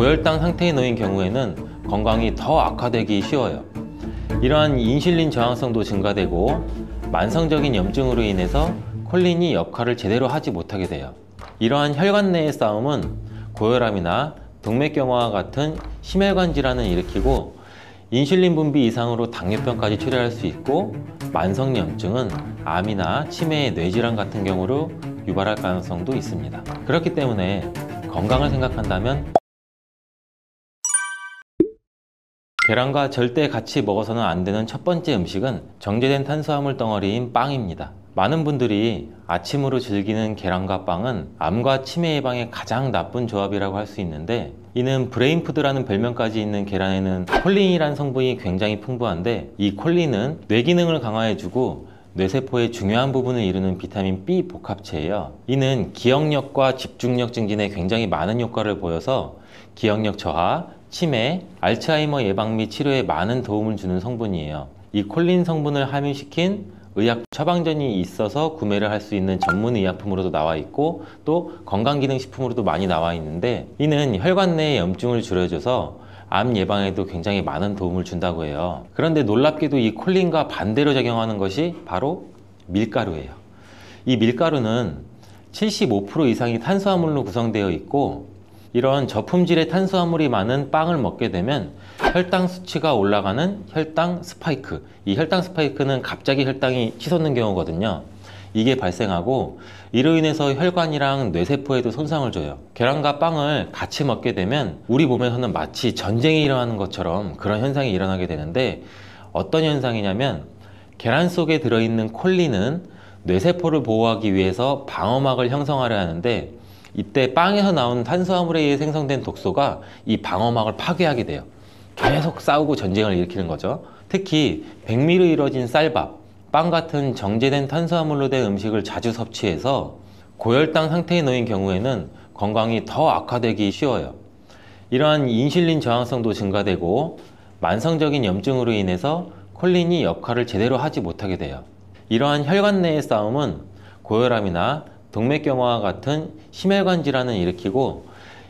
고혈당 상태에 놓인 경우에는 건강이 더 악화되기 쉬워요. 이러한 인슐린 저항성도 증가되고 만성적인 염증으로 인해서 콜린이 역할을 제대로 하지 못하게 돼요. 이러한 혈관 내의 싸움은 고혈압이나 동맥경화와 같은 심혈관 질환을 일으키고 인슐린 분비 이상으로 당뇨병까지 초래할 수 있고, 만성염증은 암이나 치매의 뇌질환 같은 경우로 유발할 가능성도 있습니다. 그렇기 때문에 건강을 생각한다면 계란과 절대 같이 먹어서는 안 되는 첫 번째 음식은 정제된 탄수화물 덩어리인 빵입니다. 많은 분들이 아침으로 즐기는 계란과 빵은 암과 치매 예방에 가장 나쁜 조합이라고 할 수 있는데, 이는 브레인푸드라는 별명까지 있는 계란에는 콜린이라는 성분이 굉장히 풍부한데, 이 콜린은 뇌 기능을 강화해주고 뇌세포의 중요한 부분을 이루는 비타민 B 복합체예요. 이는 기억력과 집중력 증진에 굉장히 많은 효과를 보여서 기억력 저하, 치매, 알츠하이머 예방 및 치료에 많은 도움을 주는 성분이에요. 이 콜린 성분을 함유시킨 의약 처방전이 있어서 구매를 할 수 있는 전문 의약품으로도 나와 있고, 또 건강기능식품으로도 많이 나와 있는데, 이는 혈관 내의 염증을 줄여줘서 암 예방에도 굉장히 많은 도움을 준다고 해요. 그런데 놀랍게도 이 콜린과 반대로 작용하는 것이 바로 밀가루예요. 이 밀가루는 75% 이상이 탄수화물로 구성되어 있고, 이런 저품질의 탄수화물이 많은 빵을 먹게 되면 혈당 수치가 올라가는 혈당 스파이크, 이 혈당 스파이크는 갑자기 혈당이 치솟는 경우거든요. 이게 발생하고 이로 인해서 혈관이랑 뇌세포에도 손상을 줘요. 계란과 빵을 같이 먹게 되면 우리 몸에서는 마치 전쟁이 일어나는 것처럼 그런 현상이 일어나게 되는데, 어떤 현상이냐면 계란 속에 들어있는 콜린은 뇌세포를 보호하기 위해서 방어막을 형성하려 하는데, 이때 빵에서 나온 탄수화물에 의해 생성된 독소가 이 방어막을 파괴하게 돼요. 계속 싸우고 전쟁을 일으키는 거죠. 특히 백미로 이루어진 쌀밥, 빵 같은 정제된 탄수화물로 된 음식을 자주 섭취해서 고혈당 상태에 놓인 경우에는 건강이 더 악화되기 쉬워요. 이러한 인슐린 저항성도 증가되고 만성적인 염증으로 인해서 콜린이 역할을 제대로 하지 못하게 돼요. 이러한 혈관 내의 싸움은 고혈압이나 동맥경화와 같은 심혈관 질환을 일으키고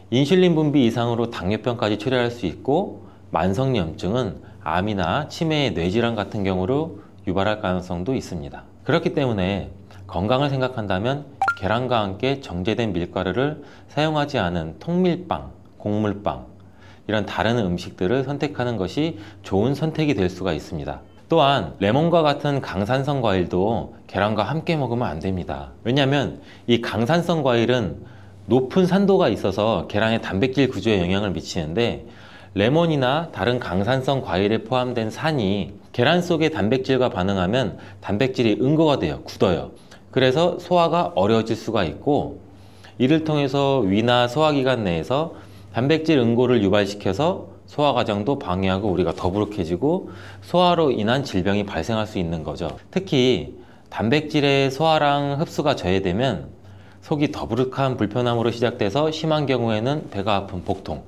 인슐린 분비 이상으로 당뇨병까지 초래할 수 있고, 만성염증은 암이나 치매의 뇌질환 같은 경우로 유발할 가능성도 있습니다. 그렇기 때문에 건강을 생각한다면 계란과 함께 정제된 밀가루를 사용하지 않은 통밀빵, 곡물빵, 이런 다른 음식들을 선택하는 것이 좋은 선택이 될 수가 있습니다. 또한 레몬과 같은 강산성 과일도 계란과 함께 먹으면 안 됩니다. 왜냐하면 이 강산성 과일은 높은 산도가 있어서 계란의 단백질 구조에 영향을 미치는데, 레몬이나 다른 강산성 과일에 포함된 산이 계란 속의 단백질과 반응하면 단백질이 응고가 돼요. 굳어요. 그래서 소화가 어려워질 수가 있고, 이를 통해서 위나 소화기관 내에서 단백질 응고를 유발시켜서 소화 과정도 방해하고 우리가 더부룩해지고 소화로 인한 질병이 발생할 수 있는 거죠. 특히 단백질의 소화랑 흡수가 저해되면 속이 더부룩한 불편함으로 시작돼서 심한 경우에는 배가 아픈 복통,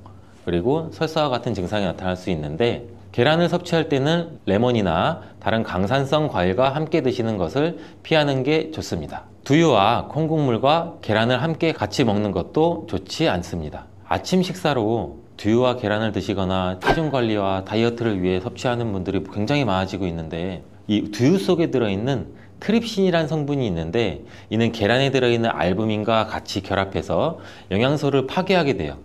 그리고 설사와 같은 증상이 나타날 수 있는데, 계란을 섭취할 때는 레몬이나 다른 강산성 과일과 함께 드시는 것을 피하는 게 좋습니다. 두유와 콩국물과 계란을 함께 같이 먹는 것도 좋지 않습니다. 아침 식사로 두유와 계란을 드시거나 체중 관리와 다이어트를 위해 섭취하는 분들이 굉장히 많아지고 있는데, 이 두유 속에 들어있는 트립신이라는 성분이 있는데, 이는 계란에 들어있는 알부민과 같이 결합해서 영양소를 파괴하게 돼요.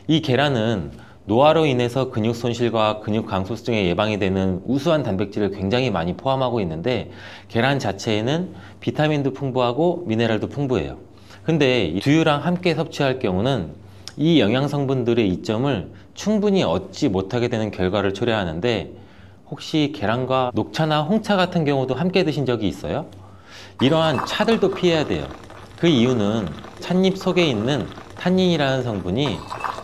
이 계란은 노화로 인해서 근육 손실과 근육 강소증에 예방이 되는 우수한 단백질을 굉장히 많이 포함하고 있는데, 계란 자체에는 비타민도 풍부하고 미네랄도 풍부해요. 근데 이 두유랑 함께 섭취할 경우는 이 영양 성분들의 이점을 충분히 얻지 못하게 되는 결과를 초래하는데, 혹시 계란과 녹차나 홍차 같은 경우도 함께 드신 적이 있어요? 이러한 차들도 피해야 돼요. 그 이유는 찻잎 속에 있는 탄닌이라는 성분이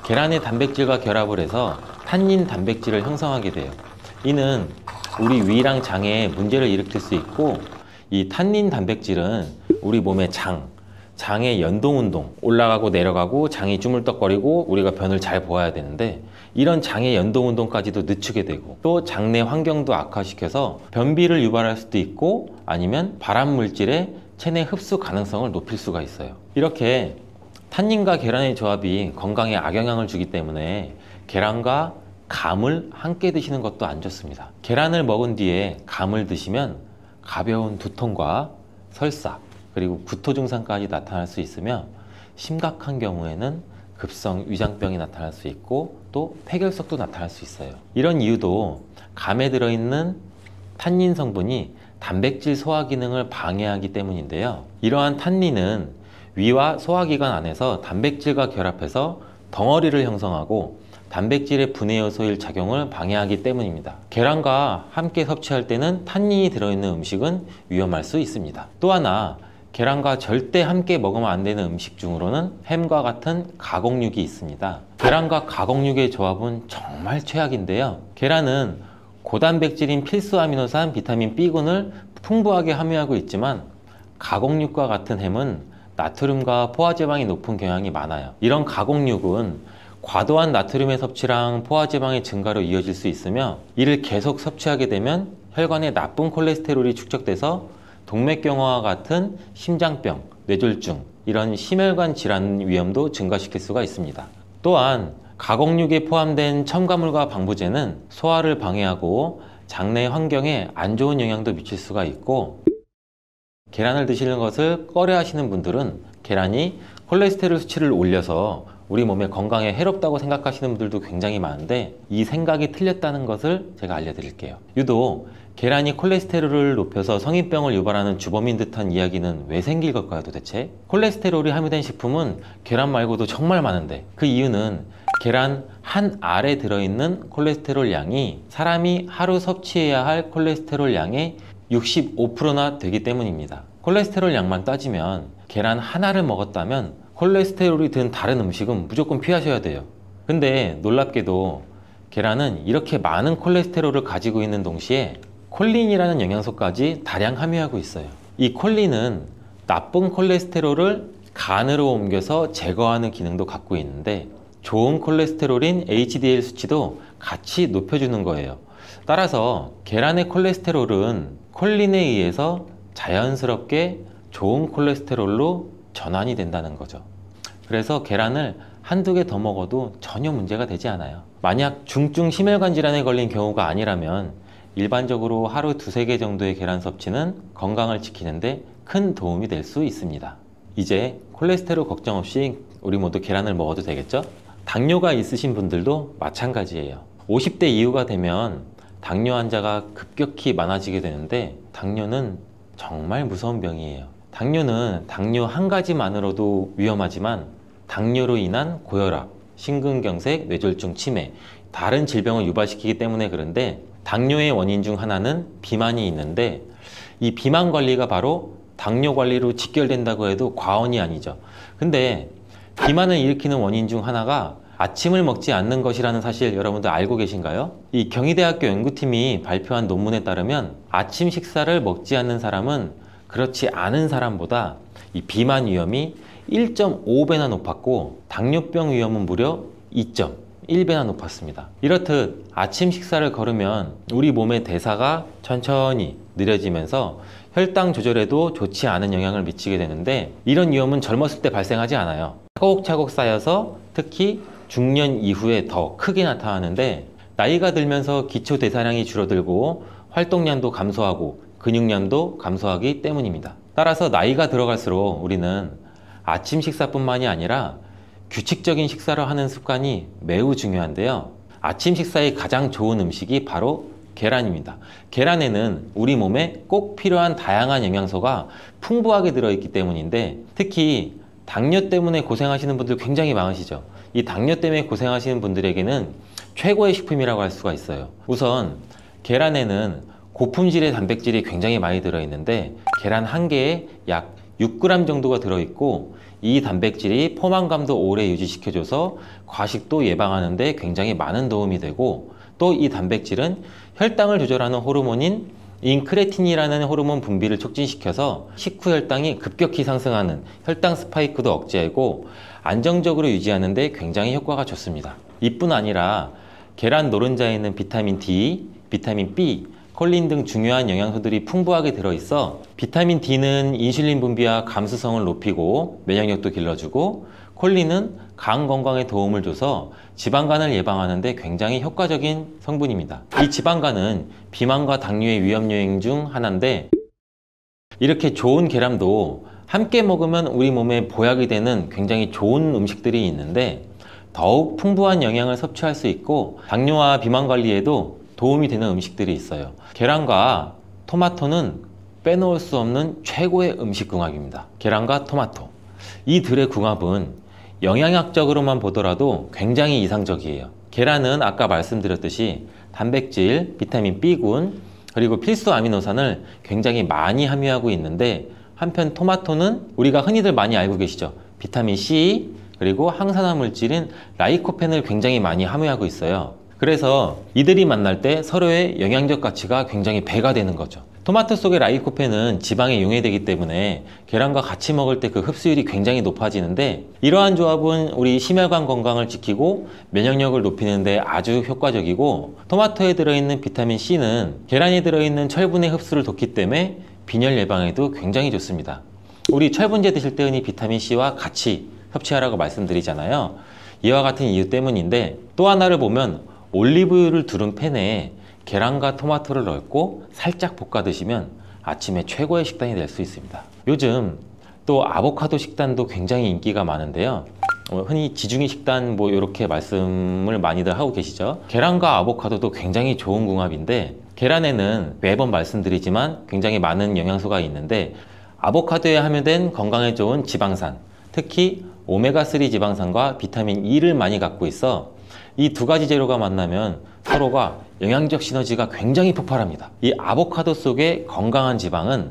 계란의 단백질과 결합을 해서 탄닌 단백질을 형성하게 돼요. 이는 우리 위랑 장에 문제를 일으킬 수 있고, 이 탄닌 단백질은 우리 몸의 장의 연동운동, 올라가고 내려가고 장이 주물떡거리고 우리가 변을 잘 보아야 되는데, 이런 장의 연동운동까지도 늦추게 되고, 또 장내 환경도 악화시켜서 변비를 유발할 수도 있고, 아니면 발암물질의 체내 흡수 가능성을 높일 수가 있어요. 이렇게 탄닌과 계란의 조합이 건강에 악영향을 주기 때문에 계란과 감을 함께 드시는 것도 안 좋습니다. 계란을 먹은 뒤에 감을 드시면 가벼운 두통과 설사 그리고 구토 증상까지 나타날 수 있으며 심각한 경우에는 급성 위장병이 나타날 수 있고 또 폐결석도 나타날 수 있어요. 이런 이유도 감에 들어있는 탄닌 성분이 단백질 소화 기능을 방해하기 때문인데요. 이러한 탄닌은 위와 소화기관 안에서 단백질과 결합해서 덩어리를 형성하고 단백질의 분해 요소일 작용을 방해하기 때문입니다. 계란과 함께 섭취할 때는 탄닌이 들어있는 음식은 위험할 수 있습니다. 또 하나, 계란과 절대 함께 먹으면 안 되는 음식 중으로는 햄과 같은 가공육이 있습니다. 계란과 가공육의 조합은 정말 최악인데요. 계란은 고단백질인 필수 아미노산 비타민 B군을 풍부하게 함유하고 있지만 가공육과 같은 햄은 나트륨과 포화지방이 높은 경향이 많아요. 이런 가공육은 과도한 나트륨의 섭취랑 포화지방의 증가로 이어질 수 있으며 이를 계속 섭취하게 되면 혈관에 나쁜 콜레스테롤이 축적돼서 동맥경화와 같은 심장병, 뇌졸중, 이런 심혈관 질환 위험도 증가시킬 수가 있습니다. 또한 가공육에 포함된 첨가물과 방부제는 소화를 방해하고 장내 환경에 안 좋은 영향도 미칠 수가 있고 계란을 드시는 것을 꺼려 하시는 분들은 계란이 콜레스테롤 수치를 올려서 우리 몸의 건강에 해롭다고 생각하시는 분들도 굉장히 많은데 이 생각이 틀렸다는 것을 제가 알려드릴게요. 유독 계란이 콜레스테롤을 높여서 성인병을 유발하는 주범인 듯한 이야기는 왜 생길 걸까요 도대체? 콜레스테롤이 함유된 식품은 계란 말고도 정말 많은데 그 이유는 계란 한 알에 들어있는 콜레스테롤 양이 사람이 하루 섭취해야 할 콜레스테롤 양의 65%나 되기 때문입니다. 콜레스테롤 양만 따지면 계란 하나를 먹었다면 콜레스테롤이 든 다른 음식은 무조건 피하셔야 돼요. 근데 놀랍게도 계란은 이렇게 많은 콜레스테롤을 가지고 있는 동시에 콜린이라는 영양소까지 다량 함유하고 있어요. 이 콜린은 나쁜 콜레스테롤을 간으로 옮겨서 제거하는 기능도 갖고 있는데 좋은 콜레스테롤인 HDL 수치도 같이 높여주는 거예요. 따라서 계란의 콜레스테롤은 콜린에 의해서 자연스럽게 좋은 콜레스테롤로 전환이 된다는 거죠. 그래서 계란을 한두 개 더 먹어도 전혀 문제가 되지 않아요. 만약 중증 심혈관 질환에 걸린 경우가 아니라면 일반적으로 하루 두세 개 정도의 계란 섭취는 건강을 지키는데 큰 도움이 될 수 있습니다. 이제 콜레스테롤 걱정 없이 우리 모두 계란을 먹어도 되겠죠? 당뇨가 있으신 분들도 마찬가지예요. 50대 이후가 되면 당뇨 환자가 급격히 많아지게 되는데 당뇨는 정말 무서운 병이에요. 당뇨는 당뇨 한 가지만으로도 위험하지만 당뇨로 인한 고혈압, 심근경색, 뇌졸중, 치매, 다른 질병을 유발시키기 때문에 그런데 당뇨의 원인 중 하나는 비만이 있는데 이 비만 관리가 바로 당뇨 관리로 직결된다고 해도 과언이 아니죠. 근데 비만을 일으키는 원인 중 하나가 아침을 먹지 않는 것이라는 사실 여러분들 알고 계신가요? 이 경희대학교 연구팀이 발표한 논문에 따르면 아침 식사를 먹지 않는 사람은 그렇지 않은 사람보다 이 비만 위험이 1.5배나 높았고 당뇨병 위험은 무려 2.1배나 높았습니다. 이렇듯 아침 식사를 거르면 우리 몸의 대사가 천천히 느려지면서 혈당 조절에도 좋지 않은 영향을 미치게 되는데 이런 위험은 젊었을 때 발생하지 않아요. 차곡차곡 쌓여서 특히 중년 이후에 더 크게 나타나는데 나이가 들면서 기초 대사량이 줄어들고 활동량도 감소하고 근육량도 감소하기 때문입니다. 따라서 나이가 들어갈수록 우리는 아침 식사뿐만이 아니라 규칙적인 식사를 하는 습관이 매우 중요한데요. 아침 식사에 가장 좋은 음식이 바로 계란입니다. 계란에는 우리 몸에 꼭 필요한 다양한 영양소가 풍부하게 들어있기 때문인데 특히 당뇨 때문에 고생하시는 분들 굉장히 많으시죠. 이 당뇨 때문에 고생하시는 분들에게는 최고의 식품이라고 할 수가 있어요. 우선 계란에는 고품질의 단백질이 굉장히 많이 들어있는데 계란 한 개에 약 6g 정도가 들어있고 이 단백질이 포만감도 오래 유지시켜줘서 과식도 예방하는 데 굉장히 많은 도움이 되고 또 이 단백질은 혈당을 조절하는 호르몬인 인크레틴이라는 호르몬 분비를 촉진시켜서 식후 혈당이 급격히 상승하는 혈당 스파이크도 억제하고 안정적으로 유지하는 데 굉장히 효과가 좋습니다. 이뿐 아니라 계란 노른자에 있는 비타민 D, 비타민 B, 콜린 등 중요한 영양소들이 풍부하게 들어있어 비타민 D는 인슐린 분비와 감수성을 높이고 면역력도 길러주고 콜린은 간 건강에 도움을 줘서 지방간을 예방하는 데 굉장히 효과적인 성분입니다. 이 지방간은 비만과 당뇨의 위험 요인 중 하나인데, 이렇게 좋은 계란도 함께 먹으면 우리 몸에 보약이 되는 굉장히 좋은 음식들이 있는데, 더욱 풍부한 영양을 섭취할 수 있고 당뇨와 비만 관리에도 도움이 되는 음식들이 있어요. 계란과 토마토는 빼놓을 수 없는 최고의 음식 궁합입니다. 계란과 토마토, 이 둘의 궁합은 영양학적으로만 보더라도 굉장히 이상적이에요. 계란은 아까 말씀드렸듯이 단백질, 비타민 B군, 그리고 필수 아미노산을 굉장히 많이 함유하고 있는데, 한편 토마토는 우리가 흔히들 많이 알고 계시죠. 비타민 C, 그리고 항산화 물질인 라이코펜을 굉장히 많이 함유하고 있어요. 그래서 이들이 만날 때 서로의 영양적 가치가 굉장히 배가 되는 거죠. 토마토 속의 라이코펜은 지방에 용해되기 때문에 계란과 같이 먹을 때 그 흡수율이 굉장히 높아지는데, 이러한 조합은 우리 심혈관 건강을 지키고 면역력을 높이는 데 아주 효과적이고, 토마토에 들어있는 비타민 C는 계란에 들어있는 철분의 흡수를 돕기 때문에 빈혈 예방에도 굉장히 좋습니다. 우리 철분제 드실 때 흔히 비타민 C와 같이 섭취하라고 말씀드리잖아요. 이와 같은 이유 때문인데, 또 하나를 보면 올리브유를 두른 팬에 계란과 토마토를 넣고 살짝 볶아 드시면 아침에 최고의 식단이 될 수 있습니다. 요즘 또 아보카도 식단도 굉장히 인기가 많은데요. 흔히 지중해 식단 이렇게 말씀을 많이들 하고 계시죠. 계란과 아보카도도 굉장히 좋은 궁합인데, 계란에는 매번 말씀드리지만 굉장히 많은 영양소가 있는데, 아보카도에 함유된 건강에 좋은 지방산, 특히 오메가3 지방산과 비타민 E를 많이 갖고 있어 이 두 가지 재료가 만나면 서로가 영양적 시너지가 굉장히 폭발합니다. 이 아보카도 속의 건강한 지방은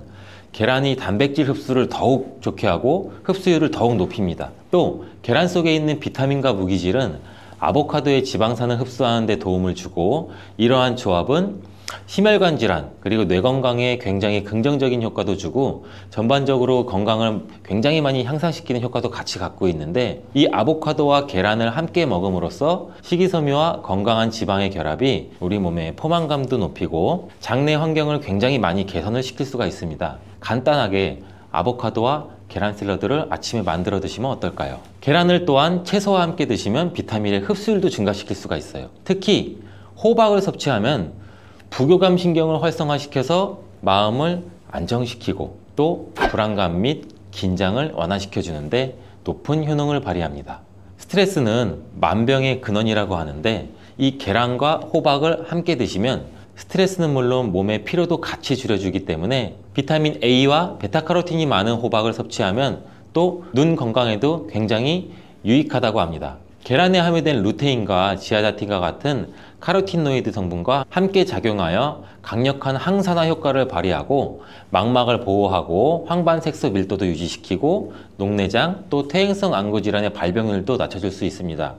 계란이 단백질 흡수를 더욱 좋게 하고 흡수율을 더욱 높입니다. 또 계란 속에 있는 비타민과 무기질은 아보카도의 지방산을 흡수하는 데 도움을 주고, 이러한 조합은 심혈관 질환 그리고 뇌 건강에 굉장히 긍정적인 효과도 주고 전반적으로 건강을 굉장히 많이 향상시키는 효과도 같이 갖고 있는데, 이 아보카도와 계란을 함께 먹음으로써 식이섬유와 건강한 지방의 결합이 우리 몸의 포만감도 높이고 장내 환경을 굉장히 많이 개선을 시킬 수가 있습니다. 간단하게 아보카도와 계란 샐러드를 아침에 만들어 드시면 어떨까요? 계란을 또한 채소와 함께 드시면 비타민의 흡수율도 증가시킬 수가 있어요. 특히 호박을 섭취하면 부교감 신경을 활성화시켜서 마음을 안정시키고 또 불안감 및 긴장을 완화시켜 주는데 높은 효능을 발휘합니다. 스트레스는 만병의 근원이라고 하는데, 이 계란과 호박을 함께 드시면 스트레스는 물론 몸의 피로도 같이 줄여주기 때문에 비타민 A와 베타카로틴이 많은 호박을 섭취하면 또 눈 건강에도 굉장히 유익하다고 합니다. 계란에 함유된 루테인과 지아자틴과 같은 카로티노이드 성분과 함께 작용하여 강력한 항산화 효과를 발휘하고 망막을 보호하고 황반색소 밀도도 유지시키고 녹내장 또 퇴행성 안구 질환의 발병률도 낮춰줄 수 있습니다.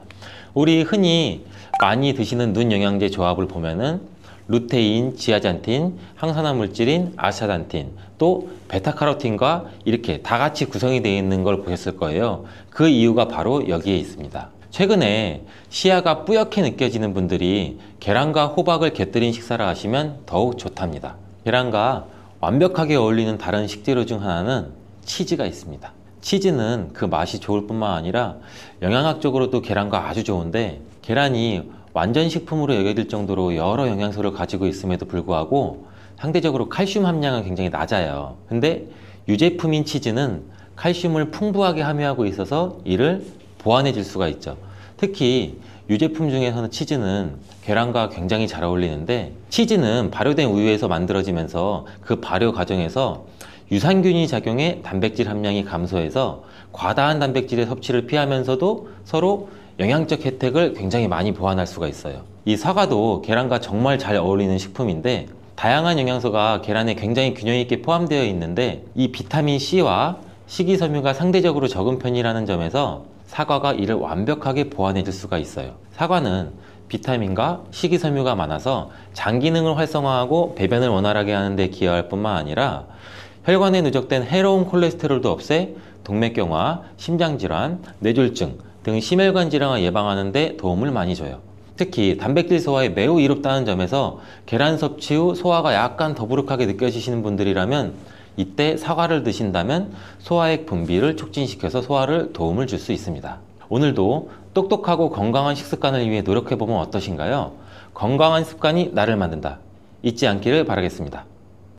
우리 흔히 많이 드시는 눈 영양제 조합을 보면은 루테인, 지아잔틴, 항산화 물질인 아스타잔틴, 또 베타카로틴과 이렇게 다 같이 구성이 되어 있는 걸 보셨을 거예요. 그 이유가 바로 여기에 있습니다. 최근에 시야가 뿌옇게 느껴지는 분들이 계란과 호박을 곁들인 식사를 하시면 더욱 좋답니다. 계란과 완벽하게 어울리는 다른 식재료 중 하나는 치즈가 있습니다. 치즈는 그 맛이 좋을 뿐만 아니라 영양학적으로도 계란과 아주 좋은데, 계란이 완전 식품으로 여겨질 정도로 여러 영양소를 가지고 있음에도 불구하고 상대적으로 칼슘 함량은 굉장히 낮아요. 근데 유제품인 치즈는 칼슘을 풍부하게 함유하고 있어서 이를 보완해 줄 수가 있죠. 특히 유제품 중에서는 치즈는 계란과 굉장히 잘 어울리는데, 치즈는 발효된 우유에서 만들어지면서 그 발효 과정에서 유산균이 작용해 단백질 함량이 감소해서 과다한 단백질의 섭취를 피하면서도 서로 영양적 혜택을 굉장히 많이 보완할 수가 있어요. 이 사과도 계란과 정말 잘 어울리는 식품인데, 다양한 영양소가 계란에 굉장히 균형 있게 포함되어 있는데, 이 비타민 C와 식이섬유가 상대적으로 적은 편이라는 점에서 사과가 이를 완벽하게 보완해 줄 수가 있어요. 사과는 비타민과 식이섬유가 많아서 장 기능을 활성화하고 배변을 원활하게 하는 데 기여할 뿐만 아니라 혈관에 누적된 해로운 콜레스테롤도 없애 동맥경화, 심장질환, 뇌졸중 등 심혈관 질환을 예방하는 데 도움을 많이 줘요. 특히 단백질 소화에 매우 이롭다는 점에서 계란 섭취 후 소화가 약간 더부룩하게 느껴지시는 분들이라면 이때 사과를 드신다면 소화액 분비를 촉진시켜서 소화를 도움을 줄 수 있습니다. 오늘도 똑똑하고 건강한 식습관을 위해 노력해보면 어떠신가요? 건강한 습관이 나를 만든다. 잊지 않기를 바라겠습니다.